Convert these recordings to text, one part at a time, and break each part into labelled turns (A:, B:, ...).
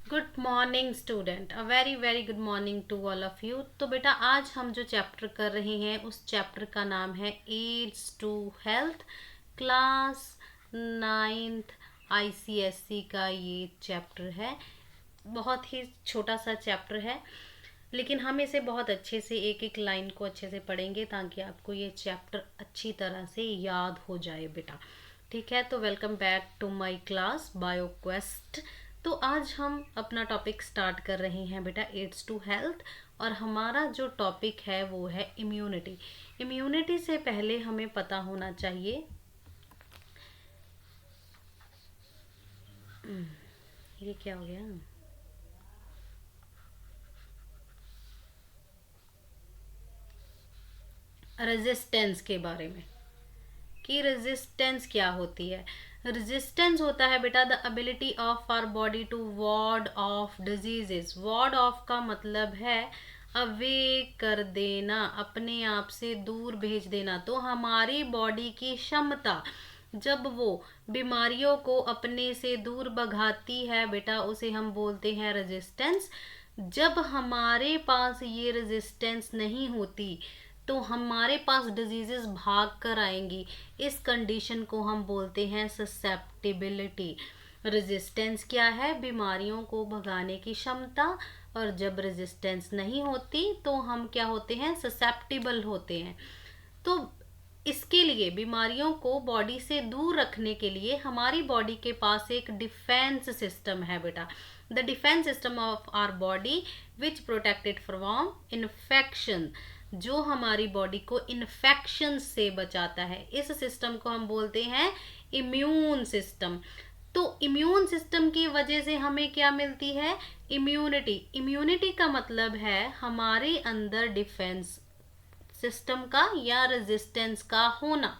A: Good morning student, a very very good morning to all of you. तो बेटा आज हम जो चैप्टर कर रहे हैं उस चैप्टर का नाम है aids to health, class ninth ICSC का ये चैप्टर है। बहुत ही छोटा सा चैप्टर है, लेकिन हम इसे बहुत अच्छे से एक एक लाइन को अच्छे से पढ़ेंगे ताकि आपको ये चैप्टर अच्छी तरह से याद हो जाए बेटा। ठीक है, तो welcome back to my class bio quest. तो आज हम अपना टॉपिक स्टार्ट कर रहे हैं बेटा एड्स टू हेल्थ, और हमारा जो टॉपिक है वो है इम्यूनिटी। इम्यूनिटी से पहले हमें पता होना चाहिए ये क्या हो गया, रेजिस्टेंस के बारे में कि रेजिस्टेंस क्या होती है। रेजिस्टेंस होता है बेटा the ability of our body to ward off diseases. Ward off का मतलब है अवे कर देना, अपने आप से दूर भेज देना। तो हमारी बॉडी की क्षमता जब वो बीमारियों को अपने से दूर भगाती है बेटा, उसे हम बोलते हैं रेजिस्टेंस। जब हमारे पास ये रेजिस्टेंस नहीं होती तो हमारे पास डिजीजेस भाग कर आएंगी। इस कंडीशन को हम बोलते हैं ससेप्टिबिलिटी। रेजिस्टेंस क्या है? बीमारियों को भगाने की क्षमता। और जब रेजिस्टेंस नहीं होती तो हम क्या होते हैं? ससेप्टिबल होते हैं। तो इसके लिए बीमारियों को बॉडी से दूर रखने के लिए हमारी बॉडी के पास एक डिफेंस सिस्टम है बेटा। The defence system of our body which protected from infection, जो हमारी बॉडी को इन्फेक्शन से बचाता है। इस सिस्टम को हम बोलते हैं इम्यून सिस्टम। तो इम्यून सिस्टम की वजह से हमें क्या मिलती है? इम्यूनिटी। इम्यूनिटी का मतलब है हमारे अंदर डिफेंस सिस्टम का या रेजिस्टेंस का होना।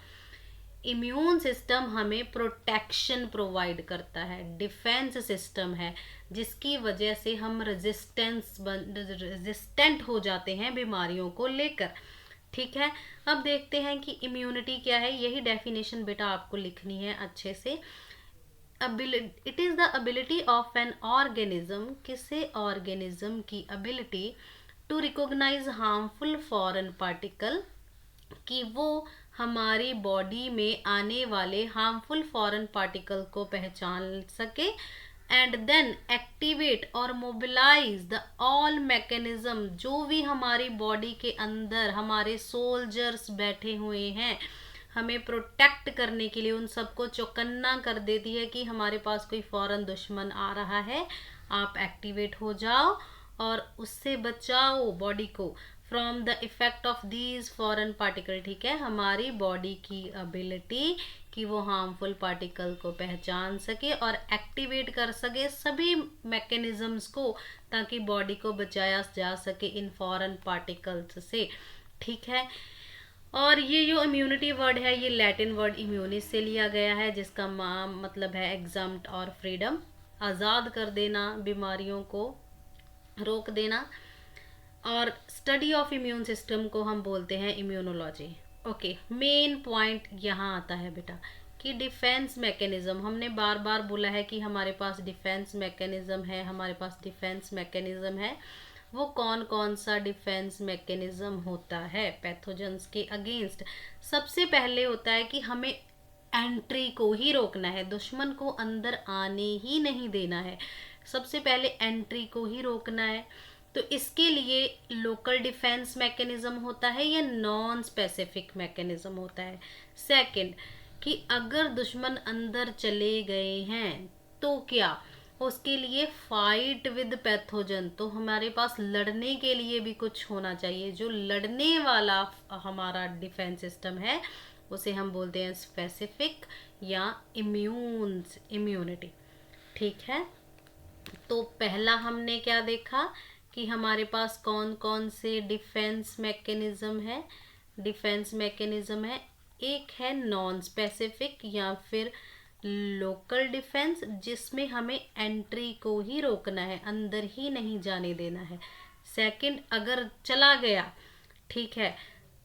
A: इम्यून सिस्टम हमें प्रोटेक्शन प्रोवाइड करता है, डिफेंस सिस्टम है, जिसकी वजह से हम रेजिस्टेंट हो जाते हैं बीमारियों को लेकर। ठीक है, अब देखते हैं कि इम्यूनिटी क्या है। यही डेफिनेशन बेटा आपको लिखनी है अच्छे से। It is the ability of an organism, किसी ऑर्गेनिज्म की ability to recognise harmful foreign particle, कि वो हमारी बॉडी में आने वाले हार्मफुल फॉरेन पार्टिकल को पहचान सके एंड देन एक्टिवेट और मोबिलाइज द ऑल मैकेनिज्म, जो भी हमारी बॉडी के अंदर हमारे सोल्जर्स बैठे हुए हैं हमें प्रोटेक्ट करने के लिए, उन सबको चौकन्ना कर देती है कि हमारे पास कोई फॉरेन दुश्मन आ रहा है, आप एक्टिवेट हो जाओ और उससे बचाओ बॉडी को from the effect of these foreign particle. ठीक है, हमारी बॉडी की एबिलिटी कि वो हार्मफुल पार्टिकल को पहचान सके और एक्टिवेट कर सके सभी मैकेनिज्म्स को, ताकि बॉडी को बचाया जा सके इन फॉरेन पार्टिकल्स से। ठीक है, और ये जो इम्यूनिटी वर्ड है ये लैटिन वर्ड इम्यूनिस से लिया गया है, जिसका मतलब है एग्जम्प्ट और फ्रीडम, आज़ाद कर देना, बीमारियों को रोक देना। और स्टडी ऑफ इम्यून सिस्टम को हम बोलते हैं इम्यूनोलॉजी। ओके, मेन पॉइंट यहाँ आता है बेटा कि डिफेंस मैकेनिज्म, हमने बार बार बोला है कि हमारे पास डिफेंस मैकेनिज्म है, हमारे पास डिफेंस मैकेनिज्म है। वो कौन कौन सा डिफेंस मैकेनिज्म होता है पैथोजेंस के अगेंस्ट? सबसे पहले होता है कि हमें एंट्री को ही रोकना है, दुश्मन को अंदर आने ही नहीं देना है। सबसे पहले एंट्री को ही रोकना है। तो इसके लिए लोकल डिफेंस मैकेनिज्म होता है या नॉन स्पेसिफिक मैकेनिज्म होता है। सेकंड, कि अगर दुश्मन अंदर चले गए हैं तो क्या? उसके लिए फाइट विद पैथोजन, तो हमारे पास लड़ने के लिए भी कुछ होना चाहिए। जो लड़ने वाला हमारा डिफेंस सिस्टम है उसे हम बोलते हैं स्पेसिफिक या इम्यूनिटी। ठीक है, तो पहला हमने क्या देखा कि हमारे पास कौन कौन से डिफेंस मैकेनिज्म है। डिफेंस मैकेनिज्म है, एक है नॉन स्पेसिफिक या फिर लोकल डिफेंस, जिसमें हमें एंट्री को ही रोकना है, अंदर ही नहीं जाने देना है। सेकंड, अगर चला गया, ठीक है,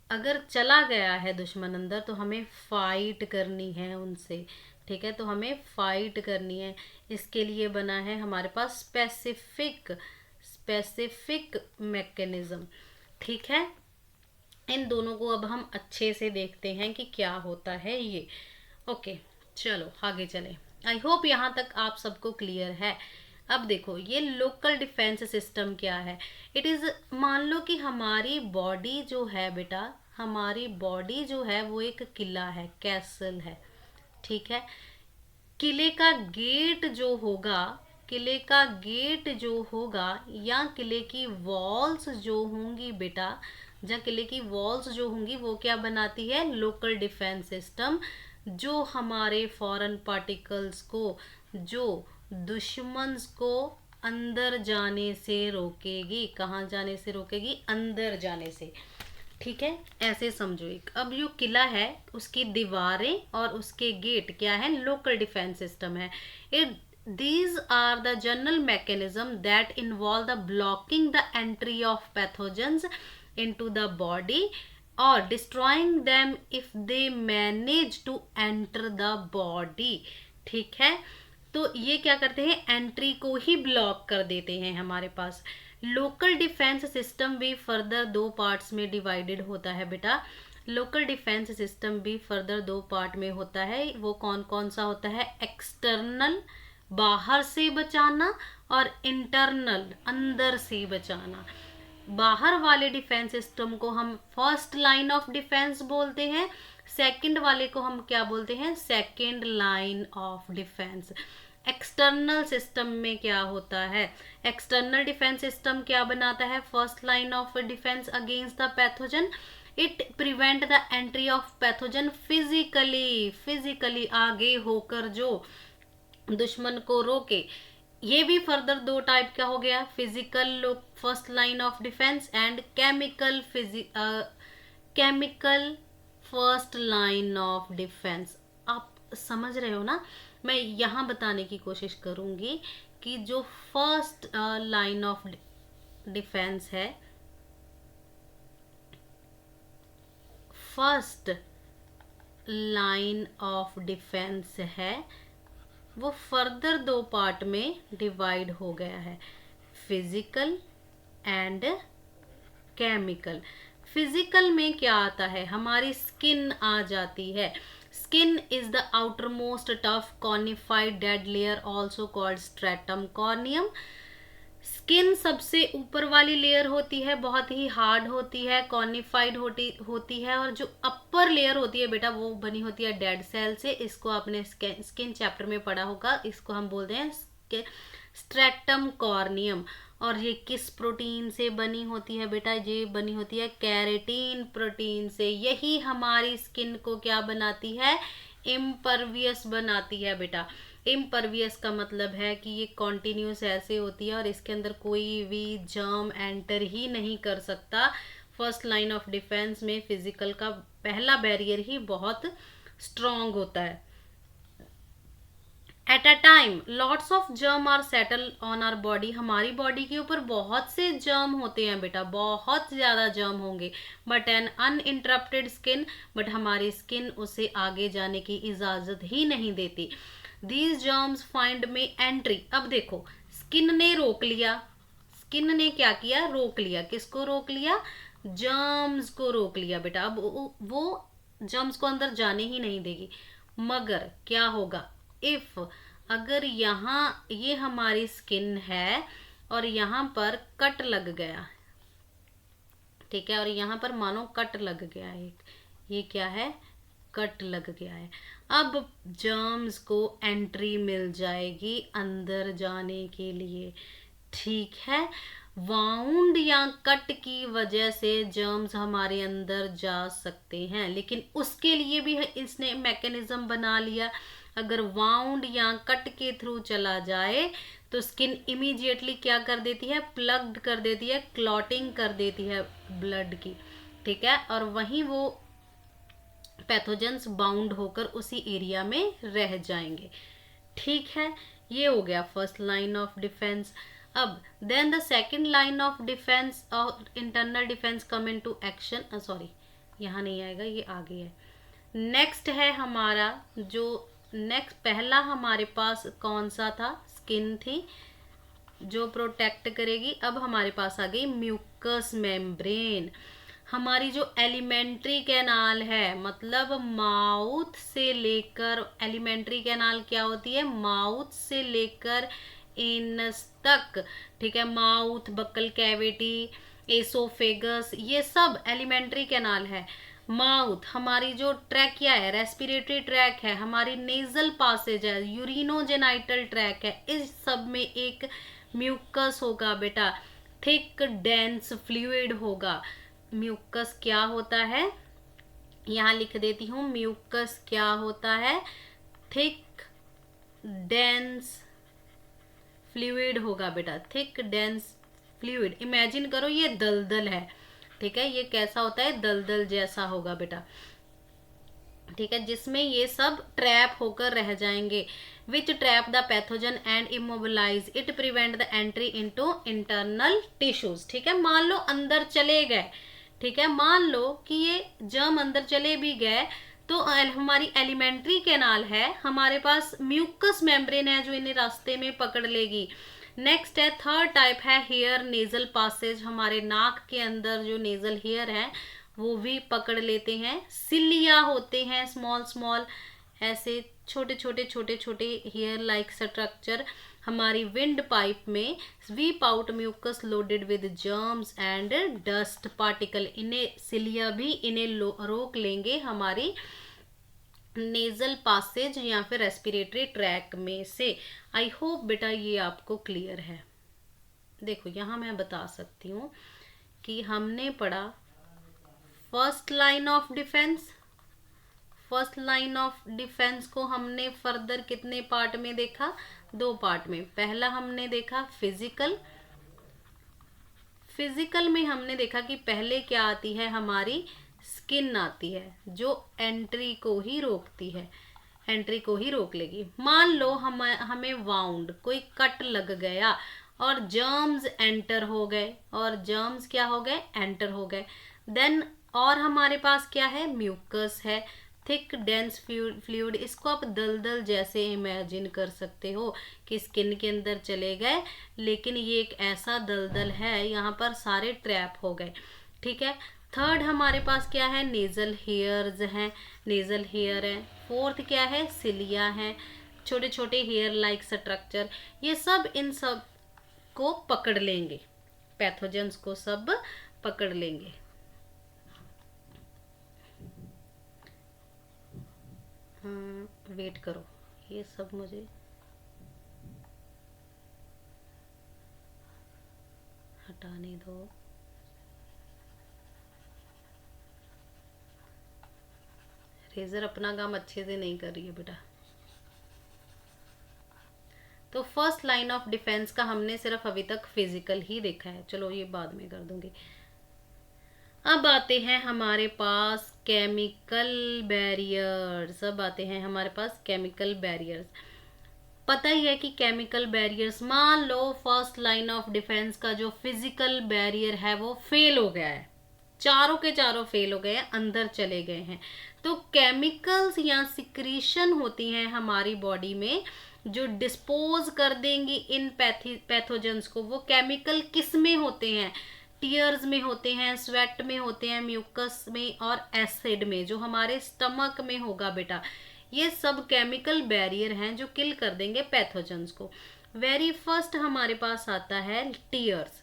A: अगर चला गया है दुश्मन अंदर तो हमें फाइट करनी है उनसे। ठीक है, तो हमें फाइट करनी है। इसके लिए बना है हमारे पास स्पेसिफिक मैकेनिज्म। ठीक है, इन दोनों को अब हम अच्छे से देखते हैं कि क्या होता है ये। ओके, चलो आगे चले। आई होप यहाँ तक आप सबको क्लियर है। अब देखो, ये लोकल डिफेंस सिस्टम क्या है। इट इज, मान लो कि हमारी बॉडी जो है बेटा, हमारी बॉडी जो है वो एक किला है, कैसल है। ठीक है, किले का गेट जो होगा, किले का गेट जो होगा, या किले की वॉल्स जो होंगी बेटा, जहाँ किले की वॉल्स जो होंगी वो क्या बनाती है, लोकल डिफेंस सिस्टम, जो हमारे फॉरेन पार्टिकल्स को, जो दुश्मन्स को अंदर जाने से रोकेगी। कहाँ जाने से रोकेगी, अंदर जाने से। ठीक है, ऐसे समझो। एक अब जो किला है उसकी दीवारें और उसके गेट क्या है, लोकल डिफेंस सिस्टम है। It these are the general mechanism that involve the blocking the entry of pathogens into the body or destroying them if they manage to enter the body। ठीक है, तो ये क्या करते हैं, एंट्री को ही block कर देते हैं हमारे पास। लोकल डिफेंस सिस्टम भी फर्दर दो पार्ट्स में डिवाइडेड होता है बेटा। लोकल डिफेंस सिस्टम भी फर्दर दो पार्ट में होता है। वो कौन कौन सा होता है, एक्सटर्नल, बाहर से बचाना, और इंटरनल, अंदर से बचाना। बाहर वाले डिफेंस सिस्टम को हम फर्स्ट लाइन ऑफ डिफेंस बोलते हैं, सेकंड वाले को हम क्या बोलते हैं, second line of defence. External system में क्या होता है, एक्सटर्नल डिफेंस सिस्टम क्या बनाता है, first line of defence against the pathogen. It prevent the entry of pathogen physically आगे होकर जो दुश्मन को रोके। ये भी फर्दर दो टाइप का हो गया, physical first line of defence and chemical first line of defence. आप समझ रहे हो ना, मैं यहाँ बताने की कोशिश करूंगी कि जो फर्स्ट लाइन ऑफ डिफेंस है, फर्स्ट लाइन ऑफ डिफेंस है, वो फर्दर दो पार्ट में डिवाइड हो गया है, फिजिकल एंड केमिकल। फिजिकल में क्या आता है, हमारी स्किन आ जाती है। Skin is the outer most tough cornified dead layer also called stratum corneum. Skin सबसे ऊपर वाली लेयर होती है, बहुत ही हार्ड होती है, कॉर्निफाइड होती है, और जो अपर लेयर होती है बेटा वो बनी होती है डेड सेल से। इसको आपने स्किन चैप्टर में पढ़ा होगा, इसको हम बोलते हैं स्ट्रेटम कॉर्नियम। और ये किस प्रोटीन से बनी होती है बेटा, ये बनी होती है केराटिन प्रोटीन से। यही हमारी स्किन को क्या बनाती है, इम्परवियस बनाती है बेटा। इम्परवियस का मतलब है कि ये कॉन्टिन्यूस ऐसे होती है और इसके अंदर कोई भी जर्म एंटर ही नहीं कर सकता। फर्स्ट लाइन ऑफ डिफेंस में फिजिकल का पहला बैरियर ही बहुत स्ट्रॉन्ग होता है। At a time lots of germ are settle on our body. हमारी बॉडी के ऊपर बहुत से जर्म होते हैं बेटा, बहुत ज्यादा जर्म होंगे, but an uninterrupted skin, but हमारी स्किन उसे आगे जाने की इजाजत ही नहीं देती। These germs find में एंट्री। अब देखो, स्किन ने रोक लिया, स्किन ने क्या किया, रोक लिया। किसको रोक लिया, जर्म्स को रोक लिया बेटा। अब वो जर्म्स को अंदर जाने ही नहीं देगी। मगर क्या होगा, इफ अगर यहाँ ये हमारी स्किन है और यहाँ पर कट लग गया, ठीक है, और यहाँ पर मानो कट लग गया है, ये क्या है, कट लग गया है। अब जर्म्स को एंट्री मिल जाएगी अंदर जाने के लिए। ठीक है, वाउंड या कट की वजह से जर्म्स हमारे अंदर जा सकते हैं, लेकिन उसके लिए भी इसने मैकेनिज्म बना लिया। अगर वाउंड या कट के थ्रू चला जाए तो स्किन इमीडिएटली क्या कर देती है, प्लग्ड कर देती है, क्लॉटिंग कर देती है ब्लड की। ठीक है, और वहीं वो पैथोजेंस बाउंड होकर उसी एरिया में रह जाएंगे। ठीक है, ये हो गया फर्स्ट लाइन ऑफ डिफेंस। अब then the second line of defence और internal defence come into action. Sorry, यहाँ नहीं आएगा, ये आगे है। नेक्स्ट है हमारा जो नेक्स्ट पहला हमारे पास कौन सा था, स्किन थी जो प्रोटेक्ट करेगी। अब हमारे पास आ गई म्यूकस मेम्ब्रेन। हमारी जो एलिमेंट्री कैनाल है, मतलब माउथ से लेकर, एलिमेंट्री कैनाल क्या होती है, माउथ से लेकर एनस तक, ठीक है, माउथ, बक्कल कैविटी, एसोफेगस, ये सब एलिमेंट्री कैनाल है। माउथ हमारी जो ट्रैकिया है, रेस्पिरेटरी ट्रैक है, हमारी नेजल पासेज है, यूरिनोजेनाइटल ट्रैक है, इस सब में एक म्यूकस होगा बेटा, थिक डेंस फ्लूइड होगा। म्यूकस क्या होता है, यहाँ लिख देती हूँ, म्यूकस क्या होता है, थिक डेंस फ्लूइड होगा बेटा, थिक डेंस फ्लूइड। इमेजिन करो ये दलदल है, ठीक है, ये कैसा होता है, दलदल जैसा होगा बेटा, ठीक है, जिसमें ये सब ट्रैप होकर रह जाएंगे। Which trap the pathogen and immobilise it, prevent the entry into internal tissues. ठीक है, मान लो अंदर चले गए, ठीक है, मान लो कि ये जर्म अंदर चले भी गए, तो हमारी एलिमेंट्री कैनाल है, हमारे पास म्यूकस मेम्ब्रेन है जो इन्हें रास्ते में पकड़ लेगी। नेक्स्ट है थर्ड टाइप है हेयर नेजल पासेज, हमारे नाक के अंदर जो नेजल हेयर है वो भी पकड़ लेते हैं। सिलिया होते हैं, स्मॉल स्मॉल ऐसे छोटे छोटे छोटे छोटे हेयर लाइक स्ट्रक्चर हमारी विंड पाइप में sweep out mucus loaded with germs and dust particle. इन्हें सिलिया भी इन्हें रोक लेंगे हमारी नेजल पासेज या फिर रेस्पिरेटरी ट्रैक में से। आई होप बेटा ये आपको क्लियर है। देखो यहाँ मैं बता सकती हूँ कि हमने पढ़ा first line of defence. First line of defence को हमने फर्दर कितने पार्ट में देखा, 2 पार्ट में। पहला हमने देखा फिजिकल, फिजिकल में हमने देखा कि पहले क्या आती है, हमारी स्किन आती है जो एंट्री को ही रोकती है, एंट्री को ही रोक लेगी। मान लो हमें वाउंड कोई कट लग गया और जर्म्स एंटर हो गए, और जर्म्स क्या हो गए, एंटर हो गए। देन और हमारे पास क्या है, म्यूकस है, थिक डेंस फ्लूइड। इसको आप दलदल जैसे इमेजिन कर सकते हो कि स्किन के अंदर चले गए, लेकिन ये एक ऐसा दलदल है, यहाँ पर सारे ट्रैप हो गए। ठीक है, थर्ड हमारे पास क्या है, नेजल हेयर्स हैं, नेजल हेयर है। फोर्थ क्या है, सिलिया है, छोटे छोटे हेयर लाइक स्ट्रक्चर। ये सब इन सब को पकड़ लेंगे, पैथोजेंस को सब पकड़ लेंगे। वेट करो, ये सब मुझे हटाने दो। रेजर अपना काम अच्छे से नहीं कर रही है बेटा। तो फर्स्ट लाइन ऑफ डिफेंस का हमने सिर्फ अभी तक फिजिकल ही देखा है, चलो ये बाद में कर दूंगी। अब आते हैं हमारे पास केमिकल बैरियर्स। अब आते हैं हमारे पास केमिकल बैरियर्स। पता ही है कि केमिकल बैरियर्स, मान लो फर्स्ट लाइन ऑफ डिफेंस का जो फिजिकल बैरियर है वो फेल हो गया है, चारों के चारों फेल हो गए हैं, अंदर चले गए हैं, तो केमिकल्स या सिक्रीशन होती हैं हमारी बॉडी में जो डिस्पोज कर देंगी इन पैथोजेंस को। वो केमिकल किस में होते हैं, टीयर्स में होते हैं, स्वेट में होते हैं, म्यूकस में और एसिड में, जो हमारे स्टमक में होगा बेटा। ये सब केमिकल बैरियर हैं जो किल कर देंगे पैथोजेंस को। वेरी फर्स्ट हमारे पास आता है टीयर्स।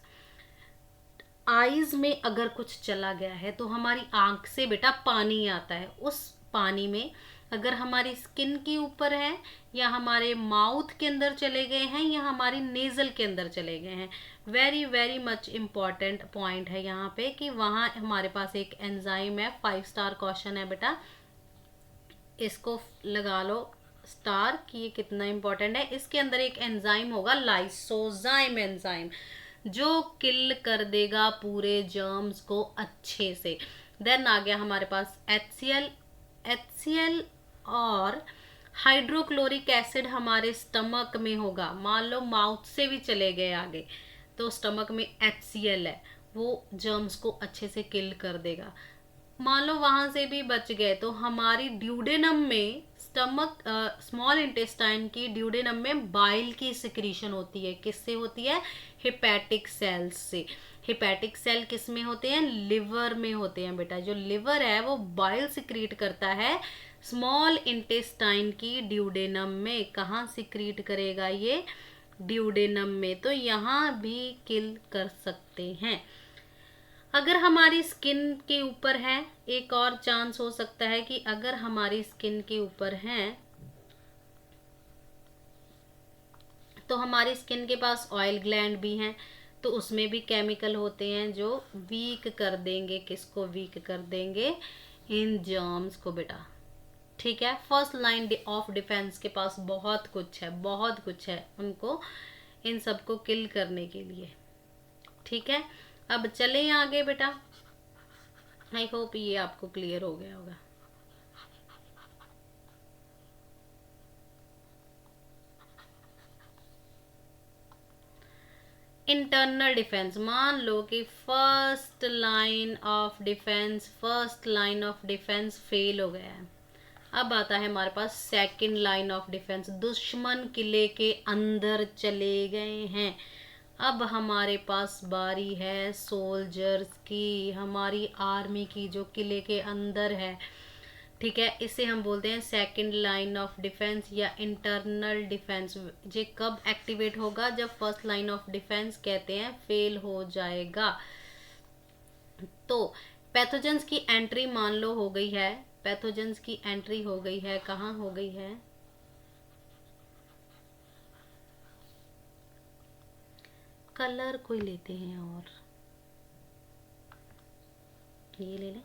A: आईज में अगर कुछ चला गया है तो हमारी आंख से बेटा पानी आता है, उस पानी में अगर हमारी स्किन के ऊपर है या हमारे माउथ के अंदर चले गए हैं या हमारी नेजल के अंदर चले गए हैं, very very much important point है यहाँ पे कि वहाँ हमारे पास एक एंजाइम है। 5 स्टार क्वेश्चन है बेटा, इसको लगा लो स्टार कि ये कितना इम्पोर्टेंट है। इसके अंदर एक एंजाइम होगा लाइसोजाइम एंजाइम, जो किल कर देगा पूरे जर्म्स को अच्छे से। देन आ गया हमारे पास HCl। HCl और हाइड्रोक्लोरिक एसिड हमारे स्टमक में होगा। मान लो माउथ से भी चले गए आगे तो स्टमक में HCl है, वो जर्म्स को अच्छे से किल कर देगा। मान लो वहां से भी बच गए तो हमारी ड्यूडेनम में स्टमक स्मॉल इंटेस्टाइन की ड्यूडेनम में बाइल की सिक्रीशन होती है। किससे होती है? हेपेटिक सेल्स से। हेपेटिक सेल किस में होते हैं? लिवर में होते हैं बेटा। जो लिवर है वो बाइल सिक्रीट करता है स्मॉल इंटेस्टाइन की ड्यूडेनम में। कहाँ सिक्रीट करेगा ये? ड्यूडेनम में। तो यहाँ भी किल कर सकते हैं। अगर हमारी स्किन के ऊपर है, एक और चांस हो सकता है कि अगर हमारी स्किन के ऊपर है तो हमारी स्किन के पास ऑयल ग्लैंड भी हैं, तो उसमें भी केमिकल होते हैं जो वीक कर देंगे। किसको वीक कर देंगे? इन जर्म्स को बेटा। ठीक है, फर्स्ट लाइन ऑफ डिफेंस के पास बहुत कुछ है, बहुत कुछ है उनको इन सबको किल करने के लिए। ठीक है, अब चलें आगे बेटा। आई होप ये आपको क्लियर हो गया होगा। इंटरनल डिफेंस, मान लो कि first line of defence fail हो गया है। अब आता है हमारे पास सेकंड लाइन ऑफ डिफेंस। दुश्मन किले के अंदर चले गए हैं। अब हमारे पास बारी है सोल्जर्स की, हमारी आर्मी की, जो किले के अंदर है। ठीक है, इसे हम बोलते हैं सेकंड लाइन ऑफ डिफेंस या इंटरनल डिफेंस। ये कब एक्टिवेट होगा? जब फर्स्ट लाइन ऑफ डिफेंस कहते हैं फेल हो जाएगा। तो पैथोजेंस की एंट्री मान लो हो गई है। पैथोजेंस की एंट्री हो गई है, कहाँ हो गई है? कलर कोई लेते हैं और ये ले लें।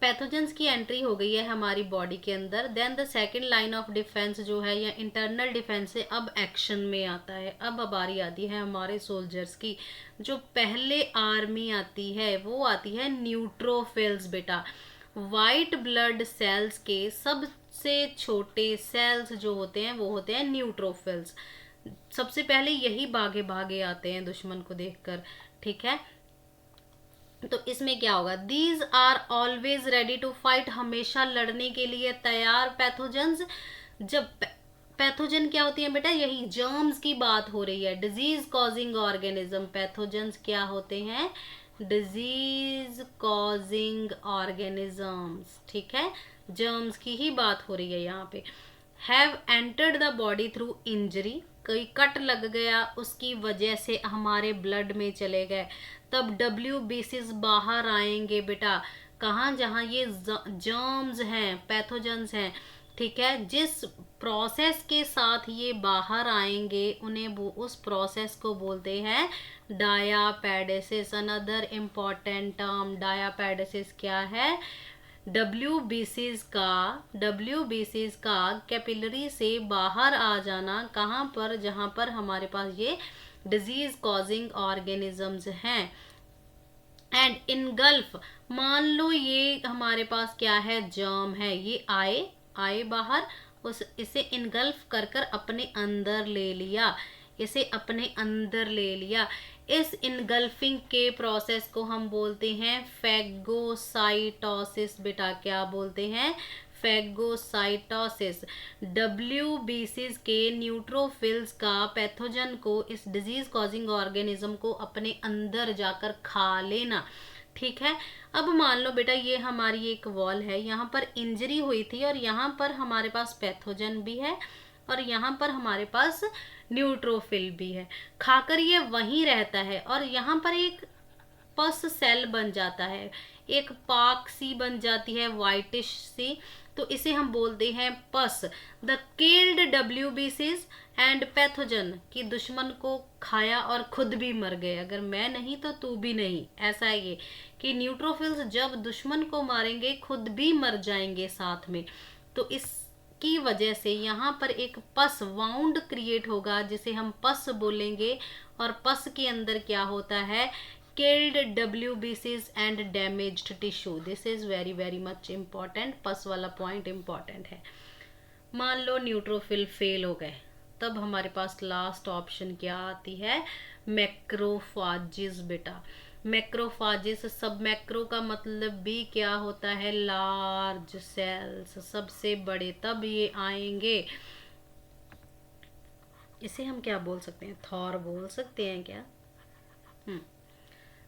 A: पैथोजेंस की एंट्री हो गई है हमारी बॉडी के अंदर। Then the second line of defence जो है या इंटरनल डिफेंस से अब एक्शन में आता है। अब बारी आती है हमारे सोल्जर्स की। जो पहले आर्मी आती है वो आती है न्यूट्रोफिल्स बेटा। वाइट ब्लड सेल्स के सबसे छोटे सेल्स जो होते हैं वो होते हैं न्यूट्रोफिल्स। सबसे पहले यही भागे भागे आते हैं दुश्मन को देखकर। ठीक है, तो इसमें क्या होगा? These are always ready to fight, हमेशा लड़ने के लिए तैयार पैथोजेंस। जब पैथोजन क्या होती है बेटा? यही जर्म्स की बात हो रही है। डिजीज कॉजिंग ऑर्गेनिज्म, पैथोजेंस क्या होते हैं? Disease causing organisms. ठीक है, जर्म्स की ही बात हो रही है यहाँ पे। Have entered the body through injury, कोई कट लग गया उसकी वजह से हमारे ब्लड में चले गए, तब WBCs बाहर आएंगे बेटा। कहाँ? जहाँ ये जर्म्स हैं, पैथोजेंस हैं। ठीक है, जिस प्रोसेस के साथ ये बाहर आएंगे उन्हें उस प्रोसेस को बोलते हैं डायापैडेसिस। अनदर इम्पॉर्टेंट टर्म डायापैडेसिस क्या है? WBCs का कैपिलरी से बाहर आ जाना। कहाँ पर? जहाँ पर हमारे पास ये डिजीज कॉजिंग ऑर्गेनिजम्स हैं। एंड इनगल्फ, मान लो ये हमारे पास क्या है? जर्म है, ये आए बाहर, इसे इनगल्फ कर कर अपने अंदर ले लिया, इसे अपने अंदर ले लिया। इस इनगल्फिंग के प्रोसेस को हम बोलते हैं फैगोसाइटोसिस बेटा। क्या बोलते हैं? फैगोसाइटोसिस। WBCs के न्यूट्रोफिल्स का पैथोजन को, इस डिजीज कॉजिंग ऑर्गेनिज्म को अपने अंदर जाकर खा लेना। ठीक है, अब मान लो बेटा ये हमारी एक वॉल है, यहाँ पर इंजरी हुई थी और यहाँ पर हमारे पास पैथोजन भी है और यहाँ पर हमारे पास न्यूट्रोफिल भी है। खाकर ये वहीं रहता है और यहाँ पर एक पस सेल बन जाता है, एक पाक सी बन जाती है, वाइटिश सी। तो इसे हम बोलते हैं पस। The killed WBCs and pathogen, कि दुश्मन को खाया और खुद भी मर गए। अगर मैं नहीं तो तू भी नहीं, ऐसा है ये कि न्यूट्रोफिल्स जब दुश्मन को मारेंगे खुद भी मर जाएंगे साथ में। तो इसकी वजह से यहाँ पर एक पस वाउंड क्रिएट होगा जिसे हम पस बोलेंगे। और पस के अंदर क्या होता है? killed WBCs and damaged tissue. This is very very much important. पस वाला पॉइंट इम्पॉर्टेंट है। मान लो न्यूट्रोफिल फेल हो गए, तब हमारे पास लास्ट ऑप्शन क्या आती है? मैक्रोफाजिस बेटा। मैक्रोफाजिस, सब मैक्रो का मतलब भी क्या होता है, लार्ज सेल्स, सबसे बड़े, तब ये आएंगे। इसे हम क्या बोल सकते हैं, थॉर बोल सकते हैं क्या।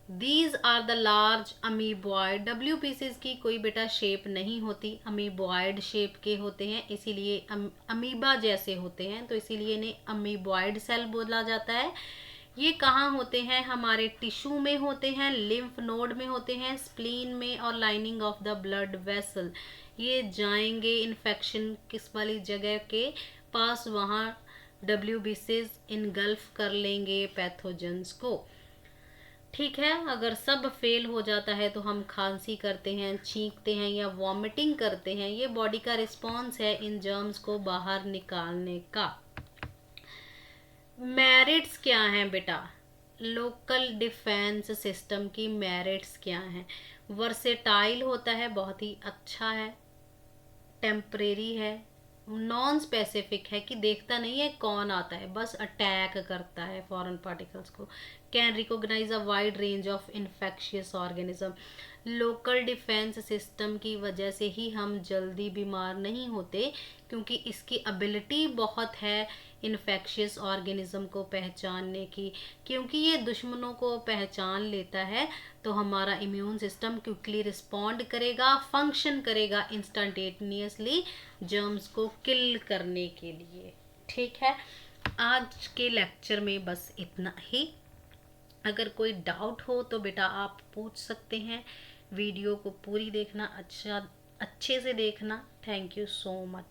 A: These are the large amoeboid, डब्ल्यूपीसीज की कोई बेटा शेप नहीं होती, अमीबॉइड शेप के होते हैं, इसीलिए अमीबा जैसे होते हैं, तो इसीलिए इन्हें अमीबॉइड सेल बोला जाता है। ये कहाँ होते हैं, हमारे टिश्यू में होते हैं, लिम्फ नोड में होते हैं, स्प्लीन में और lining of the blood vessel. ये जाएंगे इन्फेक्शन किस वाली जगह के पास, वहाँ डब्ल्यूबीसीज इनगल्फ कर लेंगे पैथोजेंस को। ठीक है, अगर सब फेल हो जाता है तो हम खांसी करते हैं, छींकते हैं या वॉमिटिंग करते हैं, ये बॉडी का रिस्पॉन्स है इन जर्म्स को बाहर निकालने का। मेरिट्स क्या हैं बेटा, लोकल डिफेंस सिस्टम की मेरिट्स क्या हैं, वर्सेटाइल होता है, बहुत ही अच्छा है, टेम्परेरी है, नॉन स्पेसिफिक है कि देखता नहीं है कौन आता है, बस अटैक करता है फॉरेन पार्टिकल्स को, can recognise a wide range of infectious organism. Local defence system की वजह से ही हम जल्दी बीमार नहीं होते, क्योंकि इसकी एबिलिटी बहुत है इन्फेक्शियस ऑर्गेनिज्म को पहचानने की, क्योंकि ये दुश्मनों को पहचान लेता है तो हमारा इम्यून सिस्टम क्विकली रिस्पॉन्ड करेगा, फंक्शन करेगा इंस्टेंटेनियसली जर्म्स को किल करने के लिए। ठीक है, आज के लेक्चर में बस इतना ही। अगर कोई डाउट हो तो बेटा आप पूछ सकते हैं, वीडियो को पूरी देखना, अच्छे से देखना। Thank you so much.